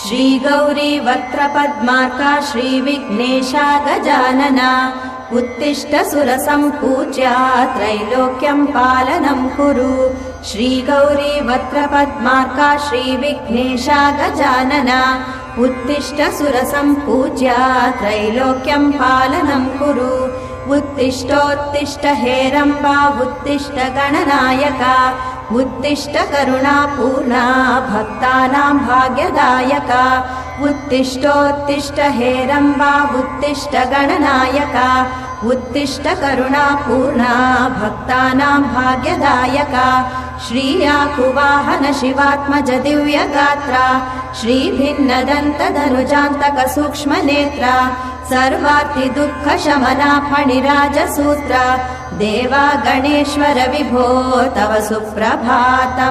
श्रीगौरी वक्त्रपद्मार्का श्रीविघ्नेशा गजानना उत्तिष्ठ सुरसम्पूज्या त्रैलोक्यं पालनं कुरु। श्रीगौरी वक्त्रपद्मार्का श्रीविघ्नेशा गजानना उत्तिष्ठ सुरसम्पूज्या त्रैलोक्यं पालनं कुरु। उत्तिष्ठोत्तिष्ठ हेरम्बा उत्तिष्ठ गणनायका उत्तिष्ठ करुणापूर्णा भक्तानां भाग्यदायका। उत्तिष्ठोत्तिष्ठ हेरम्बा उत्तिष्ठ गणनायका उत्तिष्ठ करुणापूर्णा भक्तानां भाग्यदायका। श्रीयाकुवाहन शिवात्मज दिव्यगात्रा श्रीभिन्नदन्तधनुजान्तक सूक्ष्मनेत्रा सर्वार्ति दुःखशमना फणिराजसूत्रा देवा गणेश्वर विभो तव सुप्रभातम्।